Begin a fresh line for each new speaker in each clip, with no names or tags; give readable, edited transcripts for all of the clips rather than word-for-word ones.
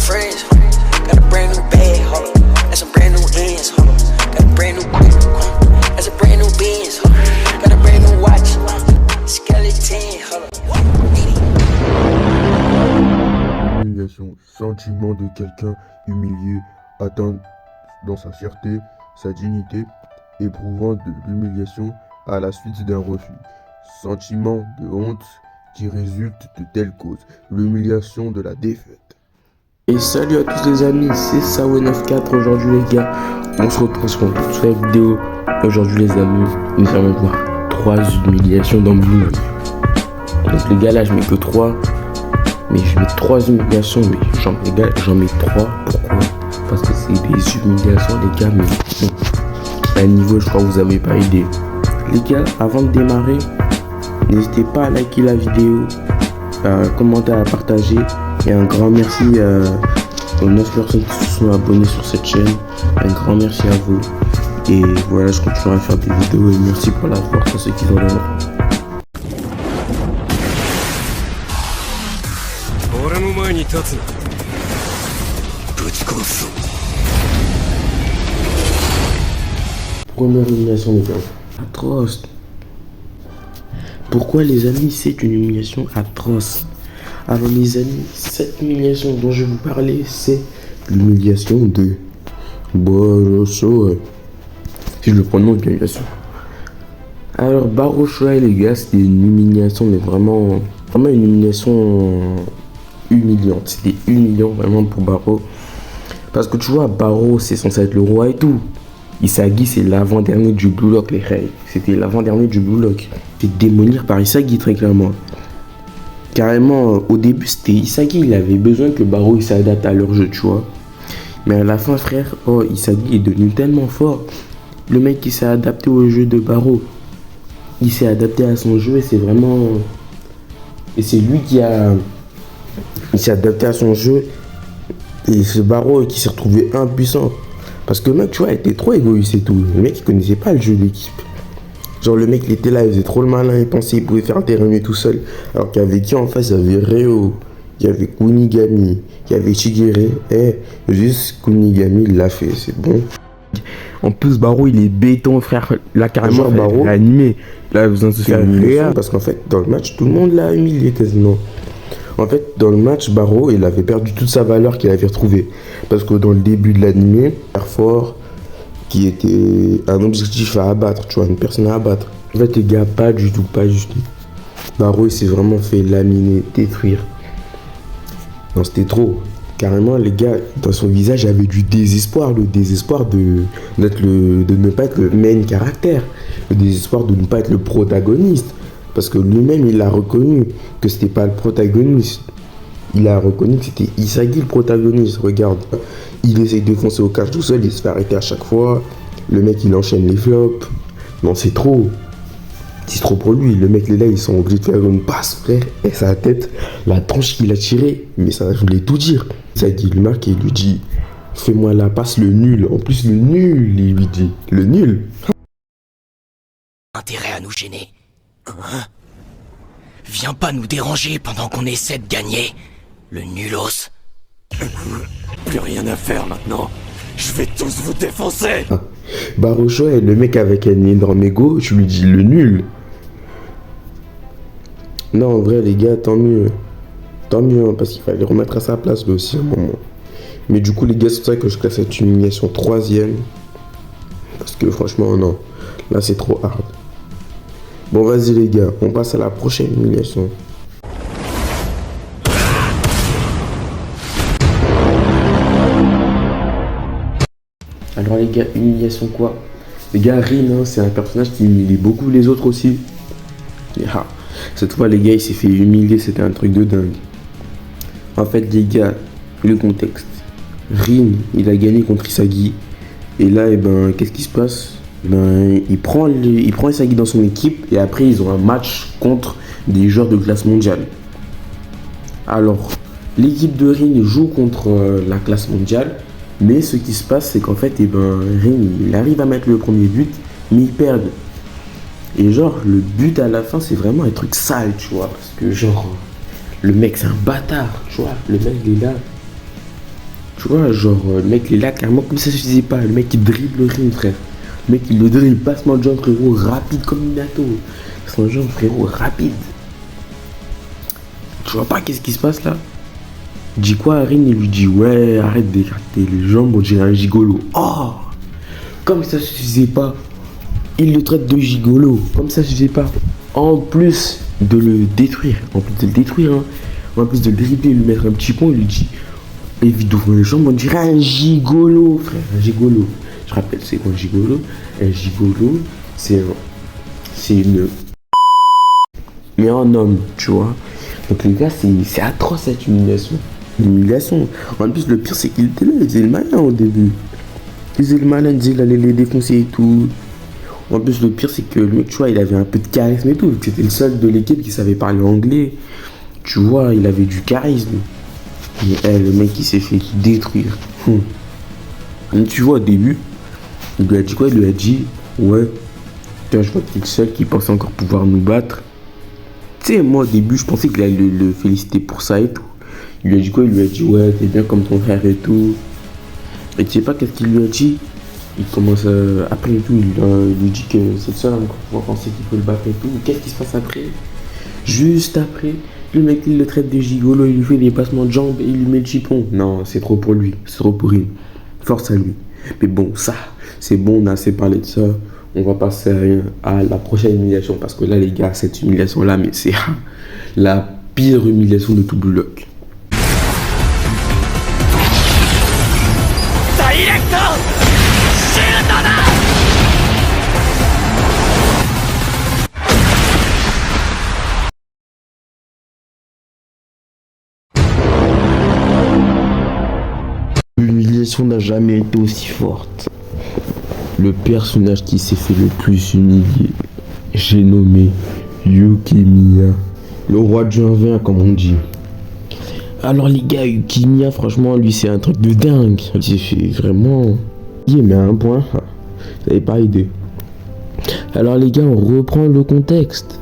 friends, got a brand new bag, hold up. That's some brand new ends, hold up. Got a brand new whip, that's a brand new Benz, hold up. Got a brand new watch, skeleton, hold up.
Humiliation, sentiment de quelqu'un humilié, atteint dans sa fierté, sa dignité, éprouvant de l'humiliation à la suite d'un refus. Sentiment de honte qui résulte de telle cause, l'humiliation de la défaite.
Et salut à tous les amis, c'est Sawe94 aujourd'hui les gars. On se retrouve pour une nouvelle vidéo. Aujourd'hui les amis, nous allons voir 3 humiliations dans Blue. Donc les gars là je mets que 3. Mais je mets 3 humiliations, mais j'en mets 3. Pourquoi? Parce que c'est des humiliations les gars, mais bon, à un niveau je crois que vous avez pas idée. Les gars, avant de démarrer, n'hésitez pas à liker la vidéo, à commenter, à partager. Et un grand merci aux 9 personnes qui se sont abonnées sur cette chaîne. Un grand merci à vous. Et voilà, je continuerai à faire des vidéos et merci pour la force à ceux qui ont le nom. Première humiliation les gars. Atroce. Pourquoi les amis c'est une humiliation atroce? Alors les amis, cette humiliation dont je vais vous parler, c'est l'humiliation de Barochoa. Si je le prononce bien, bien sûr. Alors Barochoa les gars, c'était une humiliation, mais vraiment une humiliation humiliante. C'était humiliant vraiment pour Baro. Parce que tu vois, Baro c'est censé être le roi et tout. Isagi c'est l'avant-dernier du Blue Lock les règles. C'était l'avant-dernier du Blue Lock. C'était démolir par Isagi très clairement. Carrément, au début, c'était Isagi, il avait besoin que Baro il s'adapte à leur jeu, tu vois. Mais à la fin, frère, Isagi est devenu tellement fort. Le mec qui s'est adapté au jeu de Baro, il s'est adapté à son jeu et c'est vraiment... Et c'est lui qui a... Il s'est adapté à son jeu et c'est Baro qui s'est retrouvé impuissant. Parce que le mec, tu vois, il était trop égoïste et tout. Le mec, il connaissait pas le jeu d'équipe. Genre le mec il était là, il faisait trop le malin, il pensait qu'il pouvait faire un terrain tout seul. Alors qu'il y avait qui en face? Il y avait Reo, il y avait Kunigami, il y avait Shigere. Juste Kunigami il l'a fait, c'est bon. En plus Baro il est béton frère, là carrément Baro animé. Là il a besoin de se faire réa. Parce qu'en fait dans le match tout le monde l'a humilié quasiment. En fait dans le match Baro il avait perdu toute sa valeur qu'il avait retrouvée. Parce que dans le début de l'animé, fort, qui était un objectif à abattre, tu vois, une personne à abattre. En fait, les gars, pas du tout. Baro, il s'est vraiment fait laminer, détruire. Non, c'était trop. Carrément, les gars, dans son visage, il y avait du désespoir. Le désespoir de ne pas être le main caractère. Le désespoir de ne pas être le protagoniste. Parce que lui-même, il a reconnu que c'était pas le protagoniste. Il a reconnu que c'était Isagi le protagoniste. Regarde. Il essaie de foncer au cache tout seul, il se fait arrêter à chaque fois. Le mec il enchaîne les flops. Non c'est trop. C'est trop pour lui. Le mec il est là, ils sont obligés de faire une passe frère. Et sa tête, la tranche qu'il a tirée. Mais ça voulait tout dire. Ça dit lui marque et il lui dit fais-moi la passe le nul. En plus le nul il lui dit. Le nul.
Intérêt à nous gêner. Hein? Viens pas nous déranger pendant qu'on essaie de gagner. Le nulos.
Plus rien à faire maintenant. Je vais tous vous défoncer.
Barochoa est le mec avec un énorme ego. Je lui dis le nul. Non, en vrai, les gars, tant mieux. Tant mieux, hein, parce qu'il fallait remettre à sa place lui aussi à un moment. Mais du coup, les gars, c'est pour ça que je classe cette humiliation 3ème. Parce que franchement, non. Là, c'est trop hard. Bon, vas-y, les gars. On passe à la prochaine humiliation. Alors les gars, humiliation quoi? Les gars, Rin, hein, c'est un personnage qui humilie beaucoup les autres aussi. Et, cette fois les gars, il s'est fait humilier, c'était un truc de dingue. En fait les gars, le contexte. Rin, il a gagné contre Isagi. Et là, qu'est-ce qui se passe? Il prend Isagi dans son équipe et après ils ont un match contre des joueurs de classe mondiale. Alors, l'équipe de Rin joue contre la classe mondiale. Mais ce qui se passe, c'est qu'en fait, Rin, il arrive à mettre le premier but, mais ils perdent. Et genre, le but à la fin, c'est vraiment un truc sale, tu vois. Parce que genre, le mec, c'est un bâtard, tu vois. Le mec, il est là. Tu vois, genre, le mec, il est là, carrément, comme ça se faisait pas. Le mec, il dribble le ring, frère. Le mec, il le donne, il passement de jambe, frérot, rapide comme Minato. Passement de jambe, frérot, rapide. Tu vois pas qu'est-ce qui se passe là? Il dit quoi à Rin? Il lui dit, ouais, arrête d'écarter les jambes, on dirait un gigolo. Oh! Comme ça se faisait pas. Il le traite de gigolo. Comme ça se faisait pas. En plus de le détruire, hein, en plus de le dribbler, lui mettre un petit pont, il lui dit, évite d'ouvrir les jambes, on dirait un gigolo, frère, un gigolo. Je rappelle, c'est quoi un gigolo? Un gigolo, c'est une... Mais en homme, tu vois. Donc les gars, c'est atroce cette humiliation. L'humiliation. En plus, le pire, c'est qu'il était là, il faisait le malin au début. Il faisait le malin, il disait qu'il allait les défoncer et tout. En plus, le pire, c'est que le mec, tu vois, il avait un peu de charisme et tout. C'était le seul de l'équipe qui savait parler anglais. Tu vois, il avait du charisme. Mais le mec, il s'est fait détruire. Et tu vois, au début, il lui a dit quoi? Il lui a dit, ouais, toi, je vois que t'es le seul qui pensait encore pouvoir nous battre. Tu sais, moi, au début, je pensais qu'il allait le féliciter pour ça et tout. Il lui a dit quoi? Il lui a dit, ouais, t'es bien comme ton frère et tout. Et tu sais pas qu'est-ce qu'il lui a dit? Il commence après et tout, il lui dit que c'est le seul à encore pouvoir penser qu'il peut le battre et tout. Qu'est-ce qui se passe après? Juste après, le mec, il le traite de gigolo, il lui fait des passements de jambes et il lui met le chipon. Non, c'est trop pour lui, c'est trop pour lui. Force à lui. Mais bon, ça, c'est bon, on a assez parlé de ça. On va passer à la prochaine humiliation. Parce que là, les gars, cette humiliation-là, mais c'est la pire humiliation de tout Blue Lock. L'humiliation n'a jamais été aussi forte. Le personnage qui s'est fait le plus humilier, j'ai nommé Yukimiya, le roi de juin 20 comme on dit. Alors les gars, Yukimiya, franchement, lui c'est un truc de dingue. Il s'est fait vraiment... Mais à un point, vous n'avez pas idée. Alors les gars, on reprend le contexte.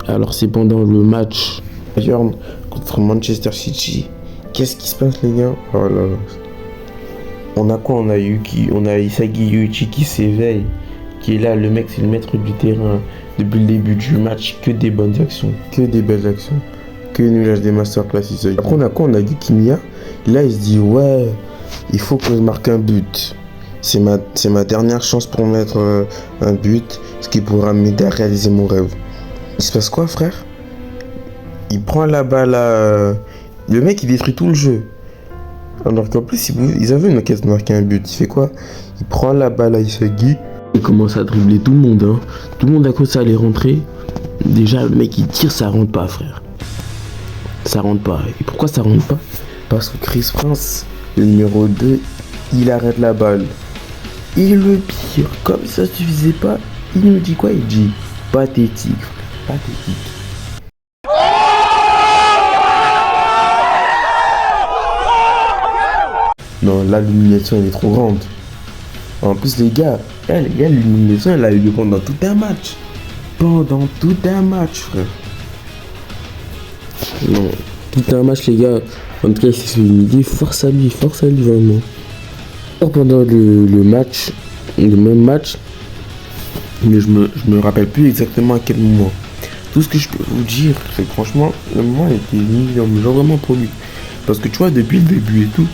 Alors c'est pendant le match Bayern contre Manchester City. Qu'est-ce qui se passe les gars? Oh là là. On a quoi? On a Isagi Yuichi qui s'éveille, qui est là, le mec c'est le maître du terrain. Depuis le début du match, que des bonnes actions, que des belles actions, que nuage des masterclass Isagi. Après on a quoi? On a Yukimiya, là il se dit ouais, il faut que je marque un but. C'est ma dernière chance pour mettre un but, ce qui pourra m'aider à réaliser mon rêve. Il se passe quoi frère? Il prend la balle à... Le mec il détruit tout le jeu. Alors qu'en plus, ils avaient une occasion de marquer un but. Il fait quoi? Il prend la balle à Isagi. Il commence à dribbler tout le monde. Hein. Tout le monde a cru que ça allait rentrer. Déjà, le mec, il tire, ça rentre pas, frère. Ça rentre pas. Et pourquoi ça rentre pas? Parce que Chris Prince, le numéro 2, il arrête la balle. Et le pire, comme ça suffisait pas, il nous dit quoi? Il dit pathétique, frère. Pathétique. Non, là, l'humiliation, elle est trop grande. En plus, les gars, l'humiliation, elle a eu lieu pendant tout un match. Pendant tout un match, frère. Non, tout un match, les gars. En tout cas, il s'est fait humilier. Force à lui, vraiment. Pendant le match, le même match, mais je me rappelle plus exactement à quel moment. Tout ce que je peux vous dire, c'est que franchement, le moment était humiliant, mais genre vraiment pour lui. Parce que tu vois, depuis le début et tout,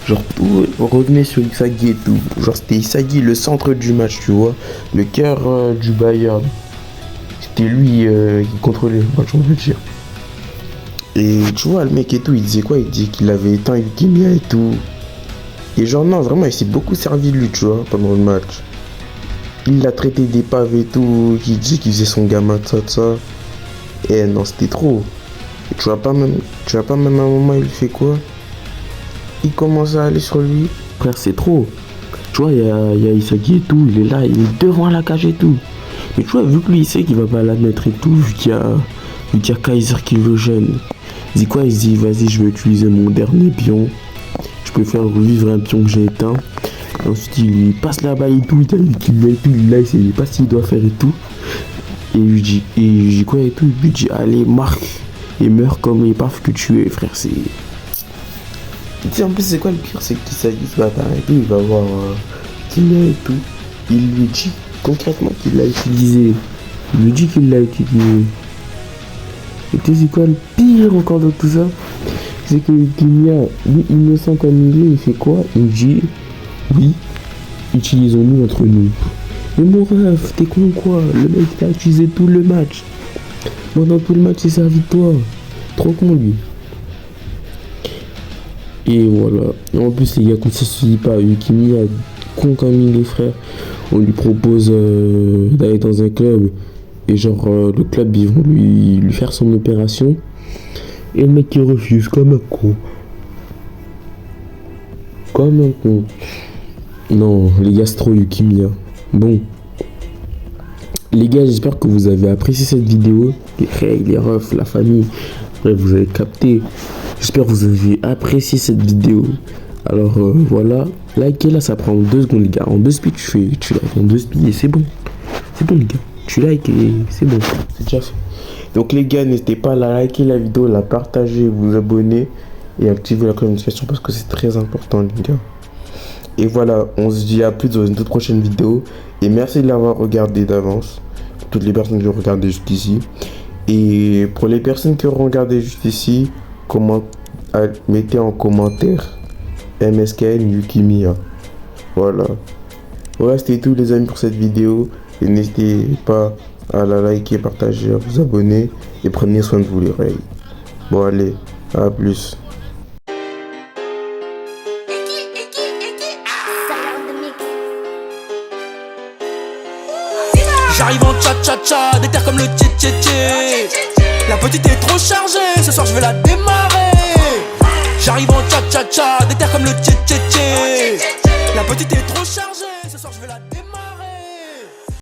genre tout revenait sur Isagi et tout. Genre c'était Isagi le centre du match, tu vois. Le cœur du Bayern. C'était lui qui contrôlait le match, on veut dire. Et tu vois, le mec et tout, il disait quoi? Il disait qu'il avait éteint Yukimiya et tout. Et genre non, vraiment, il s'est beaucoup servi de lui, tu vois, pendant le match. Il l'a traité d'épave et tout. Il disait qu'il faisait son gamin, tout ça. Et non, c'était trop. Et tu vois pas même à un moment, il fait quoi? Il commence à aller sur lui. Frère, c'est trop. Tu vois, il y a Isagi et tout. Il est là, il est devant la cage et tout. Mais tu vois, vu que lui, il sait qu'il va pas la mettre et tout, vu qu'il y a Kaiser qui le gêne. Il dit quoi? Il se dit, vas-y, je vais utiliser mon dernier pion. Je peux faire revivre un pion que j'ai éteint. Et ensuite, il lui passe la balle et tout. Là, il sait pas ce qu'il doit faire et tout. Et il lui dit quoi et tout? Il lui dit, allez, marque. Et meurs comme l'épave que tu es, frère. Tu sais, en plus, c'est quoi le pire? C'est qu'il s'agit ce bâtard et tout, il va voir Kimia et tout. Il lui dit concrètement qu'il l'a utilisé. Il lui dit qu'il l'a utilisé. Et tu sais, c'est quoi le pire encore de tout ça? C'est que Kimia, lui, innocent comme il est, il fait quoi? Il dit, oui, utilisons-nous entre nous. Mais mon ref, t'es con quoi? Le mec t'a utilisé tout le match. Pendant tout le match, il s'est servi de toi. Trop con lui. Et voilà. Et en plus, les gars, quand ça se dit pas, Kimia, con comme il est, frère, on lui propose d'aller dans un club. Et genre, le club, ils vont lui faire son opération. Et le mec, il refuse comme un con. Comme un con. Non, les gars, c'est trop Kimia. Bon. Les gars, j'espère que vous avez apprécié cette vidéo. Les frères, les refs, la famille. Bref, vous avez capté. J'espère que vous avez apprécié cette vidéo. Alors voilà. Likez-la, ça prend 2 secondes, les gars. En 2 speeds, tu likes en 2 speeds et c'est bon. C'est bon, les gars. Tu likes et c'est bon. C'est déjà fait. Donc, les gars, n'hésitez pas à liker la vidéo, la partager, vous abonner et activer la notification parce que c'est très important, les gars. Et voilà, on se dit à plus dans une toute prochaine vidéo. Et merci de l'avoir regardé d'avance. Pour toutes les personnes qui ont regardé jusqu'ici. Et pour les personnes qui auront regardé jusqu'ici, mettez en commentaire MSKN Yukimiya. Voilà. Voilà, c'était tout les amis pour cette vidéo. Et n'hésitez pas à la liker, partager, à vous abonner. Et prenez soin de vous les oreilles. Bon allez, à plus.
J'arrive en cha-cha-cha, déterre comme le tché-tché-tché. La petite est trop chargée, ce soir je vais la démarrer. J'arrive en cha-cha-cha, déterre comme le tché-tché-tché. La petite est trop chargée.